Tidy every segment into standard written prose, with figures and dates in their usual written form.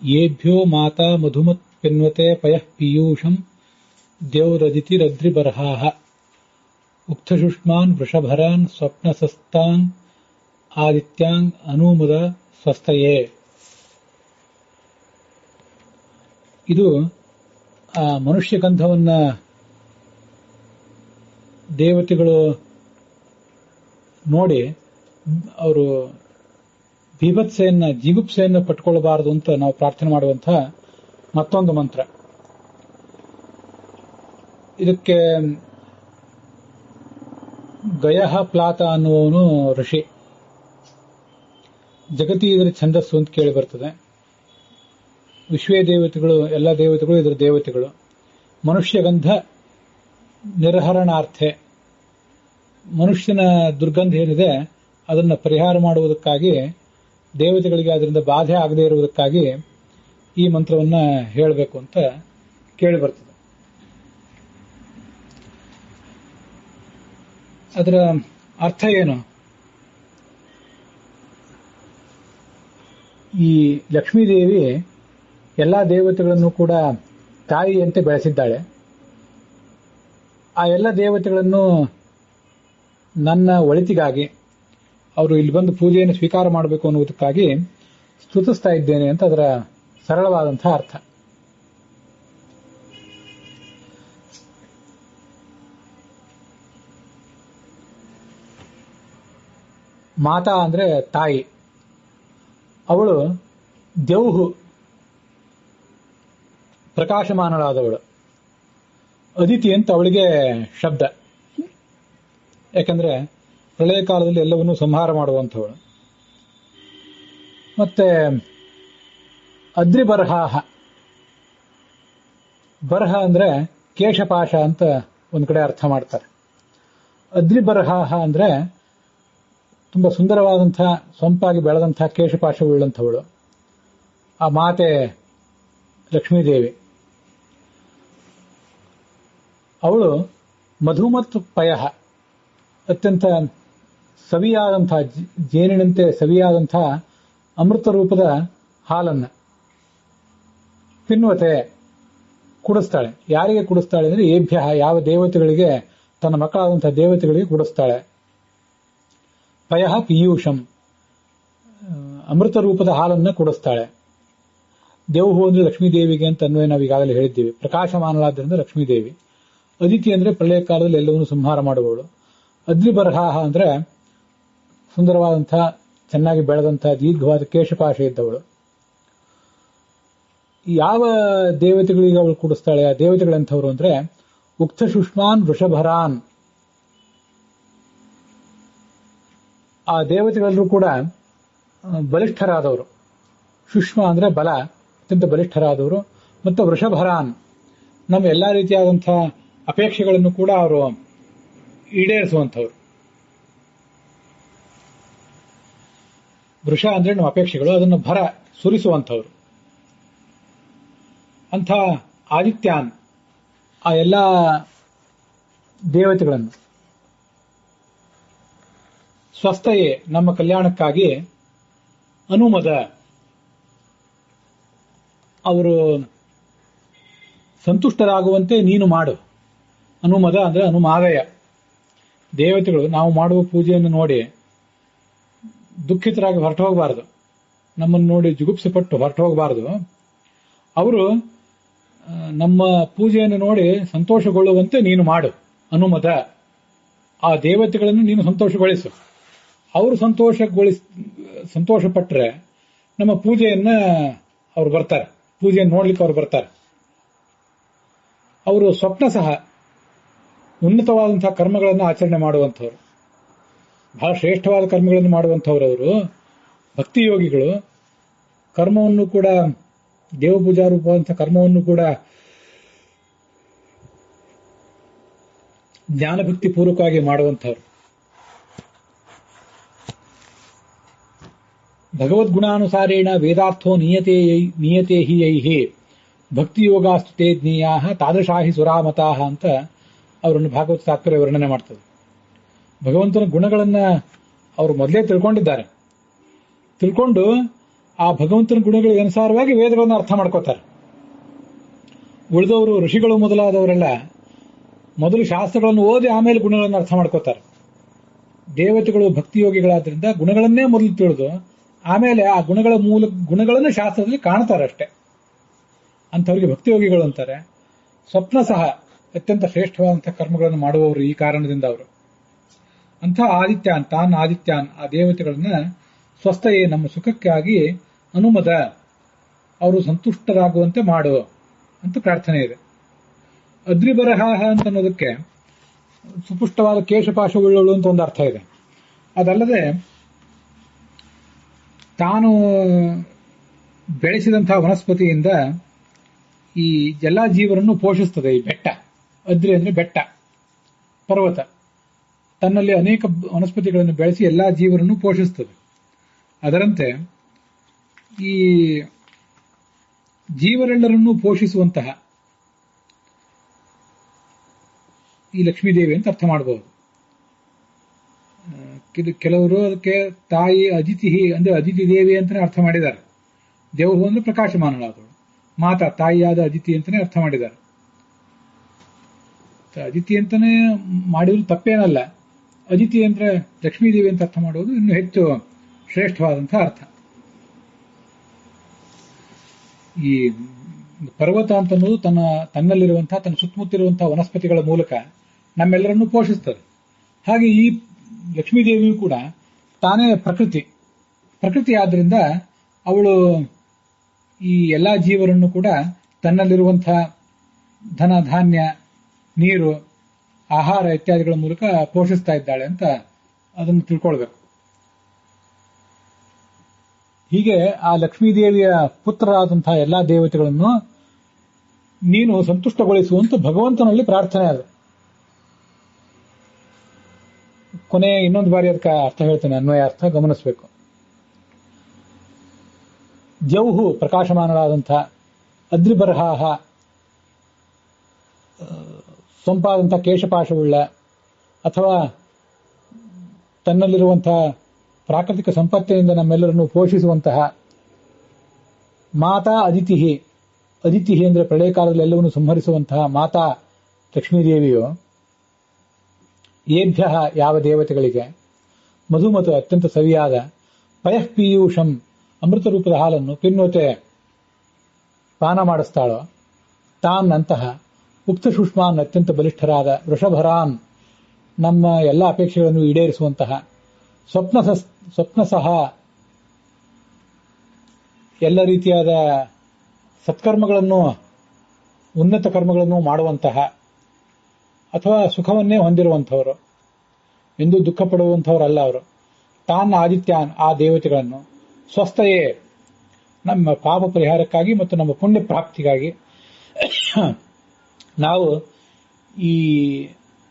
येभ्यो माता मधुमत् पिन्वते पयः पीयूषम् द्यौरदितिरद्रिबर्हाः उक्थशुष्मान् वृषभरान् स्वप्नसस्तान् आदित्यान् ಅನುಮದ ಸ್ವಸ್ಥಯೇ. ಇದು ಆ ಮನುಷ್ಯ ಗಂಧವನ್ನ ದೇವತೆಗಳು ನೋಡಿ ಅವರು ಜಿಗುಪ್ಸೆಯನ್ನ ಪಟ್ಕೊಳ್ಬಾರದು ಅಂತ ನಾವು ಪ್ರಾರ್ಥನೆ ಮಾಡುವಂತಹ ಮತ್ತೊಂದು ಮಂತ್ರ. ಇದಕ್ಕೆ ಗಯಃ ಪ್ಲಾತ ಅನ್ನುವನು ಋಷಿ. ಜಗತಿ ಇದರ ಛಂದಸ್ಸು ಅಂತ ಕೇಳಿ ಬರ್ತದೆ. ವಿಶ್ವೇ ದೇವತೆಗಳು, ಎಲ್ಲ ದೇವತೆಗಳು ಇದರ ದೇವತೆಗಳು. ಮನುಷ್ಯಗಂಧ ನಿರ್ಹರಣಾರ್ಥೆ, ಮನುಷ್ಯನ ದುರ್ಗಂಧ ಏನಿದೆ ಅದನ್ನು ಪರಿಹಾರ ಮಾಡುವುದಕ್ಕಾಗಿ, ದೇವತೆಗಳಿಗೆ ಅದರಿಂದ ಬಾಧೆ ಆಗದೇ ಇರುವುದಕ್ಕಾಗಿ ಈ ಮಂತ್ರವನ್ನ ಹೇಳಬೇಕು ಅಂತ ಕೇಳಿ ಬರ್ತದೆ. ಅದರ ಅರ್ಥ ಏನು? ಈ ಲಕ್ಷ್ಮೀದೇವಿ ಎಲ್ಲಾ ದೇವತೆಗಳನ್ನು ಕೂಡ ತಾಯಿಯಂತೆ ಬೆಳೆಸಿದ್ದಾಳೆ. ಆ ಎಲ್ಲ ದೇವತೆಗಳನ್ನು ನನ್ನ ಒಳಿತಿಗಾಗಿ, ಅವರು ಇಲ್ಲಿ ಬಂದು ಪೂಜೆಯನ್ನು ಸ್ವೀಕಾರ ಮಾಡಬೇಕು ಅನ್ನುವುದಕ್ಕಾಗಿ ಸ್ತುತಿಸ್ತಾ ಇದ್ದೇನೆ ಅಂತ ಅದರ ಸರಳವಾದಂತಹ ಅರ್ಥ. ಮಾತಾ ಅಂದ್ರೆ ತಾಯಿ. ಅವಳು ದ್ಯೌಹು, ಪ್ರಕಾಶಮಾನಳಾದವಳು. ಅದಿತಿ ಅಂತ ಅವಳಿಗೆ ಶಬ್ದ. ಯಾಕಂದ್ರೆ ಪ್ರಳಯ ಕಾಲದಲ್ಲಿ ಎಲ್ಲವನ್ನೂ ಸಂಹಾರ ಮಾಡುವಂಥವಳು. ಮತ್ತೆ ಅದ್ರಿಬರ್ಹಾಹ, ಬರಹ ಅಂದ್ರೆ ಕೇಶಪಾಶ ಅಂತ ಒಂದ್ ಕಡೆ ಅರ್ಥ ಮಾಡ್ತಾರೆ. ಅದ್ರಿಬರ್ಹಾಹ ಅಂದ್ರೆ ತುಂಬಾ ಸುಂದರವಾದಂತಹ, ಸೊಂಪಾಗಿ ಬೆಳೆದಂತಹ ಕೇಶಪಾಶವುಳ್ಳಂಥವಳು ಆ ಮಾತೆ ಲಕ್ಷ್ಮೀದೇವಿ. ಅವಳು ಮಧು ಮತ್ತು ಪಯಃ, ಅತ್ಯಂತ ಸವಿಯಾದಂತಹ, ಜೇನಿನಂತೆ ಸವಿಯಾದಂತಹ ಅಮೃತ ರೂಪದ ಹಾಲನ್ನ ಪಿನ್ವತೆ ಕುಡಿಸ್ತಾಳೆ. ಯಾರಿಗೆ ಕುಡಿಸ್ತಾಳೆ ಅಂದ್ರೆ ಏಭ್ಯ, ಯಾವ ದೇವತೆಗಳಿಗೆ, ತನ್ನ ಮಕ್ಕಳಾದಂತಹ ದೇವತೆಗಳಿಗೆ ಕುಡಿಸ್ತಾಳೆ. ಪಯಃ ಪೀಯೂಷಂ, ಅಮೃತ ರೂಪದ ಹಾಲನ್ನ ಕುಡಿಸ್ತಾಳೆ. ದೇವಹು ಅಂದ್ರೆ ಲಕ್ಷ್ಮೀದೇವಿಗೆ ಅಂತ ಅನ್ವಯ ನಾವು ಈಗಾಗಲೇ ಹೇಳಿದ್ದೀವಿ. ಪ್ರಕಾಶಮಾನಳಾದ್ರಿಂದ ಲಕ್ಷ್ಮೀದೇವಿ. ಅದಿತಿ ಅಂದ್ರೆ ಪ್ರಳಯ ಕಾಲದಲ್ಲಿ ಎಲ್ಲವನ್ನೂ ಸಂಹಾರ ಮಾಡುವವಳು. ಅದ್ರಿಬರ್ಹಾಹ ಅಂದ್ರೆ ಸುಂದರವಾದಂತಹ, ಚೆನ್ನಾಗಿ ಬೆಳೆದಂತಹ ದೀರ್ಘವಾದ ಕೇಶಪಾಶ ಇದ್ದವಳು. ಯಾವ ದೇವತೆಗಳಿಗೆ ಅವಳು ಕೂಡಿಸ್ತಾಳೆ? ಆ ದೇವತೆಗಳಂಥವ್ರು ಅಂದ್ರೆ ಉಕ್ಥಶುಷ್ಮಾನ್ ವೃಷಭರಾನ್. ಆ ದೇವತೆಗಳೆಲ್ಲರೂ ಕೂಡ ಬಲಿಷ್ಠರಾದವರು. ಸುಷ್ಮ ಅಂದ್ರೆ ಬಲ, ಅತ್ಯಂತ ಬಲಿಷ್ಠರಾದವರು. ಮತ್ತು ವೃಷಭರಾನ್, ನಮ್ಮ ಎಲ್ಲಾ ರೀತಿಯಾದಂತಹ ಅಪೇಕ್ಷೆಗಳನ್ನು ಕೂಡ ಅವರು ಈಡೇರಿಸುವಂಥವ್ರು. ವೃಷ ಅಂದ್ರೆ ನಮ್ಮ ಅಪೇಕ್ಷೆಗಳು, ಅದನ್ನು ಭರ ಸುರಿಸುವಂಥವ್ರು. ಅಂಥ ಆದಿತ್ಯಾನ್, ಆ ಎಲ್ಲ ದೇವತೆಗಳನ್ನು ಸ್ವಸ್ಥಯೇ, ನಮ್ಮ ಕಲ್ಯಾಣಕ್ಕಾಗಿ, ಅನುಮದ, ಅವರು ಸಂತುಷ್ಟರಾಗುವಂತೆ ನೀನು ಮಾಡು. ಅನುಮದ ಅಂದ್ರೆ ಅನುಮಾದಯ. ದೇವತೆಗಳು ನಾವು ಮಾಡುವ ಪೂಜೆಯನ್ನು ನೋಡಿ ದುಃಖಿತರಾಗಿ ಹೊರಟು ಹೋಗಬಾರದು, ನಮ್ಮನ್ನು ನೋಡಿ ಜುಗುಪ್ಸೆ ಪಟ್ಟು ಹೊರಟು ಹೋಗಬಾರದು. ಅವರು ನಮ್ಮ ಪೂಜೆಯನ್ನು ನೋಡಿ ಸಂತೋಷಗೊಳ್ಳುವಂತೆ ನೀನು ಮಾಡು. ಅನುಮದ, ಆ ದೇವತೆಗಳನ್ನು ನೀನು ಸಂತೋಷಗೊಳಿಸು. ಅವರು ಸಂತೋಷ ಪಟ್ಟರೆ ನಮ್ಮ ಪೂಜೆಯನ್ನ ಅವ್ರು ಬರ್ತಾರೆ, ಪೂಜೆಯನ್ನು ನೋಡ್ಲಿಕ್ಕೆ ಅವ್ರು ಬರ್ತಾರೆ. ಅವರು ಸ್ವಪ್ನ ಸಹ ಉನ್ನತವಾದಂತಹ ಕರ್ಮಗಳನ್ನು ಆಚರಣೆ ಮಾಡುವಂಥವ್ರು, ಬಹಳ ಶ್ರೇಷ್ಠವಾದ ಕರ್ಮಗಳನ್ನು ಮಾಡುವಂಥವ್ರು. ಅವರು ಭಕ್ತಿ ಯೋಗಿಗಳು. ಕರ್ಮವನ್ನು ಕೂಡ, ದೇವಪೂಜಾ ರೂಪವಾದಂತಹ ಕರ್ಮವನ್ನು ಕೂಡ ಜ್ಞಾನಭಕ್ತಿ ಪೂರ್ವಕವಾಗಿ ಮಾಡುವಂಥವ್ರು. ಭಗವದ್ಗುಣಾನುಸಾರೇಣ ವೇದಾರ್ಥೋ ನಿಯತೆ ಹಿ ಯೈಹಿ ಭಕ್ತಿ ಯೋಗಾಸ್ತುತೆ ಜ್ಞೇಯಾ ತಾದೃಶಾಹಿ ಸುರಾಮತಾಹ ಅಂತ ಅವರನ್ನು ಭಾಗವತ ತಾತ್ಪರ್ಯ ವರ್ಣನೆ ಮಾಡ್ತದೆ. ಭಗವಂತನ ಗುಣಗಳನ್ನ ಅವರು ಮೊದಲೇ ತಿಳ್ಕೊಂಡಿದ್ದಾರೆ. ತಿಳ್ಕೊಂಡು ಆ ಭಗವಂತನ ಗುಣಗಳಿಗೆ ಅನುಸಾರವಾಗಿ ವೇದಗಳನ್ನು ಅರ್ಥ ಮಾಡ್ಕೋತಾರೆ. ಉಳಿದವರು ಋಷಿಗಳು ಮೊದಲಾದವರೆಲ್ಲ ಮೊದಲು ಶಾಸ್ತ್ರಗಳನ್ನು ಓದಿ ಆಮೇಲೆ ಗುಣಗಳನ್ನು ಅರ್ಥ ಮಾಡ್ಕೋತಾರೆ. ದೇವತೆಗಳು ಭಕ್ತಿಯೋಗಿಗಳಾದ್ರಿಂದ ಗುಣಗಳನ್ನೇ ಮೊದಲು ತಿಳಿದು ಆಮೇಲೆ ಆ ಗುಣಗಳನ್ನು ಶಾಸ್ತ್ರದಲ್ಲಿ ಕಾಣ್ತಾರೆ ಅಷ್ಟೇ. ಅಂಥವ್ರಿಗೆ ಭಕ್ತಿಯೋಗಿಗಳು ಅಂತಾರೆ. ಸ್ವಪ್ನ ಸಹ ಅತ್ಯಂತ ಶ್ರೇಷ್ಠವಾದಂತಹ ಕರ್ಮಗಳನ್ನು ಮಾಡುವವರು ಈ ಕಾರಣದಿಂದ ಅವರು. ಅಂಥ ಆದಿತ್ಯಾನ್ ಆ ದೇವತೆಗಳನ್ನ ಸ್ವಸ್ಥಯೇ ನಮ್ಮ ಸುಖಕ್ಕಾಗಿ ಅನುಮದ ಅವರು ಸಂತುಷ್ಟರಾಗುವಂತೆ ಮಾಡು ಅಂತ ಪ್ರಾರ್ಥನೆ ಇದೆ. ಅದ್ರಿಬರಹ ಅಂತ ಅನ್ನೋದಕ್ಕೆ ಸುಪುಷ್ಟವಾದ ಕೇಶಪಾಶವುಳ್ಳವಳು ಅಂತ ಒಂದು ಅರ್ಥ ಇದೆ. ಅದಲ್ಲದೆ ತಾನು ಬೆಳೆಸಿದಂತಹ ವನಸ್ಪತಿಯಿಂದ ಈ ಎಲ್ಲಾ ಜೀವರನ್ನು ಪೋಷಿಸ್ತದೆ. ಈ ಬೆಟ್ಟ, ಅದ್ರಿ ಅಂದ್ರೆ ಬೆಟ್ಟ, ಪರ್ವತ ತನ್ನಲ್ಲಿ ಅನೇಕ ವನಸ್ಪತಿಗಳನ್ನು ಬೆಳೆಸಿ ಎಲ್ಲಾ ಜೀವರನ್ನು ಪೋಷಿಸ್ತದೆ. ಅದರಂತೆ ಈ ಜೀವರೆಲ್ಲರನ್ನೂ ಪೋಷಿಸುವಂತಹ ಈ ಲಕ್ಷ್ಮೀದೇವಿ ಅಂತ ಅರ್ಥ ಮಾಡಬಹುದು. ಕೆಲವರು ಅದಕ್ಕೆ ತಾಯಿ ಅದಿತಿ ಅಂದ್ರೆ ಅದಿತಿ ದೇವಿ ಅಂತಾನೆ ಅರ್ಥ ಮಾಡಿದ್ದಾರೆ. ದೇವರು ಅಂದ್ರೆ ಪ್ರಕಾಶಮಾನಳಾದವಳು, ಮಾತಾ ತಾಯಿಯಾದ ಅದಿತಿ ಅಂತಾನೆ ಅರ್ಥ ಮಾಡಿದ್ದಾರೆ. ಅದಿತಿ ಅಂತಾನೆ ಮಾಡಿದ್ರು ತಪ್ಪೇನಲ್ಲ. ಅದಿತಿ ಅಂದ್ರೆ ಲಕ್ಷ್ಮೀದೇವಿ ಅಂತ ಅರ್ಥ ಮಾಡೋದು ಇನ್ನು ಹೆಚ್ಚು ಶ್ರೇಷ್ಠವಾದಂತಹ ಅರ್ಥ. ಈ ಪರ್ವತ ಅಂತನ್ನೋದು ತನ್ನಲ್ಲಿರುವಂತಹ ತನ್ನ ಸುತ್ತಮುತ್ತಿರುವಂತಹ ವನಸ್ಪತಿಗಳ ಮೂಲಕ ನಮ್ಮೆಲ್ಲರನ್ನು ಪೋಷಿಸ್ತದೆ. ಹಾಗೆ ಈ ಲಕ್ಷ್ಮೀದೇವಿಯು ಕೂಡ ತಾನೇ ಪ್ರಕೃತಿ ಆದ್ರಿಂದ ಅವಳು ಈ ಎಲ್ಲಾ ಜೀವರನ್ನು ಕೂಡ ತನ್ನಲ್ಲಿರುವಂತಹ ಧನ ಧಾನ್ಯ ನೀರು ಆಹಾರ ಇತ್ಯಾದಿಗಳ ಮೂಲಕ ಪೋಷಿಸ್ತಾ ಇದ್ದಾಳೆ ಅಂತ ಅದನ್ನು ತಿಳ್ಕೊಳ್ಬೇಕು. ಹೀಗೆ ಆ ಲಕ್ಷ್ಮೀದೇವಿಯ ಪುತ್ರರಾದಂತಹ ಎಲ್ಲಾ ದೇವತೆಗಳನ್ನು ನೀನು ಸಂತುಷ್ಟಗೊಳಿಸುವಂತ ಭಗವಂತನಲ್ಲಿ ಪ್ರಾರ್ಥನೆ ಅದು. ಕೊನೆ ಇನ್ನೊಂದು ಬಾರಿ ಅದಕ್ಕೆ ಅರ್ಥ ಹೇಳ್ತೇನೆ, ಅನ್ವಯ ಅರ್ಥ ಗಮನಿಸಬೇಕು. ದ್ಯೌಹು ಪ್ರಕಾಶಮಾನರಾದಂತಹ ಅದ್ರಿಬರ್ಹಾಹ ಸೊಂಪಾದಂತಹ ಕೇಶಪಾಶವುಳ್ಳ ಅಥವಾ ತನ್ನಲ್ಲಿರುವಂತಹ ಪ್ರಾಕೃತಿಕ ಸಂಪತ್ತಿನಿಂದ ನಮ್ಮೆಲ್ಲರನ್ನು ಪೋಷಿಸುವಂತಹ ಮಾತಾ ಅದಿತಿ ಅಂದ್ರೆ ಪ್ರಳಯ ಕಾಲದಲ್ಲಿ ಎಲ್ಲವನ್ನು ಸಂಹರಿಸುವಂತಹ ಮಾತಾ ಲಕ್ಷ್ಮೀದೇವಿಯು ಏಭ್ಯ ಯಾವ ದೇವತೆಗಳಿಗೆ ಮಧುಮತು ಅತ್ಯಂತ ಸವಿಯಾದ ಪಯಃಪೀಯೂಷಂ ಅಮೃತ ರೂಪದ ಹಾಲನ್ನು ಪಿನ್ವತೆ ಪಾನ ಮಾಡಿಸ್ತಾಳೋ ತಾನ್ ಅಂತಹ ಉಕ್ತ ಸುಷ್ಮಾನ್ ಅತ್ಯಂತ ಬಲಿಷ್ಠರಾದ ವೃಷಭರಾನ್ ನಮ್ಮ ಎಲ್ಲ ಅಪೇಕ್ಷೆಗಳನ್ನು ಈಡೇರಿಸುವಂತಹ ಸ್ವಪ್ನ ಸಹ ಎಲ್ಲ ರೀತಿಯಾದ ಸತ್ಕರ್ಮಗಳನ್ನು ಉನ್ನತ ಕರ್ಮಗಳನ್ನು ಮಾಡುವಂತಹ ಅಥವಾ ಸುಖವನ್ನೇ ಹೊಂದಿರುವಂಥವರು, ಎಂದು ದುಃಖ ಪಡುವಂಥವರಲ್ಲ ಅವರು. ತಾನ್ ಆದಿತ್ಯಾನ್ ಆ ದೇವತೆಗಳನ್ನು ಸ್ವಸ್ಥಯೇ ನಮ್ಮ ಪಾಪ ಪರಿಹಾರಕ್ಕಾಗಿ ಮತ್ತು ನಮ್ಮ ಪುಣ್ಯ ಪ್ರಾಪ್ತಿಗಾಗಿ ನಾವು ಈ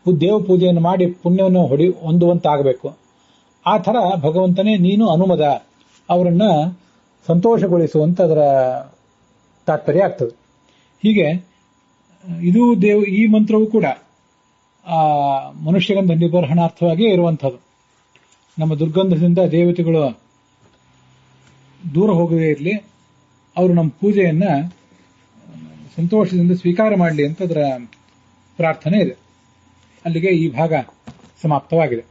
ದೇವ ಪೂಜೆಯನ್ನು ಮಾಡಿ ಪುಣ್ಯವನ್ನು ಹೊಂದುವಂತಾಗಬೇಕು. ಆ ಥರ ಭಗವಂತನೇ ನೀನು ಅನುಮದ ಅವರನ್ನ ಸಂತೋಷಗೊಳಿಸುವಂತ ಅದರ ತಾತ್ಪರ್ಯ ಆಗ್ತದೆ. ಹೀಗೆ ಇದು ಈ ಮಂತ್ರವು ಕೂಡ ಮನುಷ್ಯಗಂಧ ನಿಬರ್ಹಣಾರ್ಥವಾಗಿಯೇ ಇರುವಂಥದ್ದು. ನಮ್ಮ ದುರ್ಗಂಧದಿಂದ ದೇವತೆಗಳು ದೂರ ಹೋಗದೇ ಇರಲಿ, ಅವರು ನಮ್ಮ ಪೂಜೆಯನ್ನ ಸಂತೋಷದಿಂದ ಸ್ವೀಕಾರ ಮಾಡಲಿ ಅಂತ ಅದರ ಪ್ರಾರ್ಥನೆ ಇದೆ. ಅಲ್ಲಿಗೆ ಈ ಭಾಗ ಸಮಾಪ್ತವಾಗಿದೆ.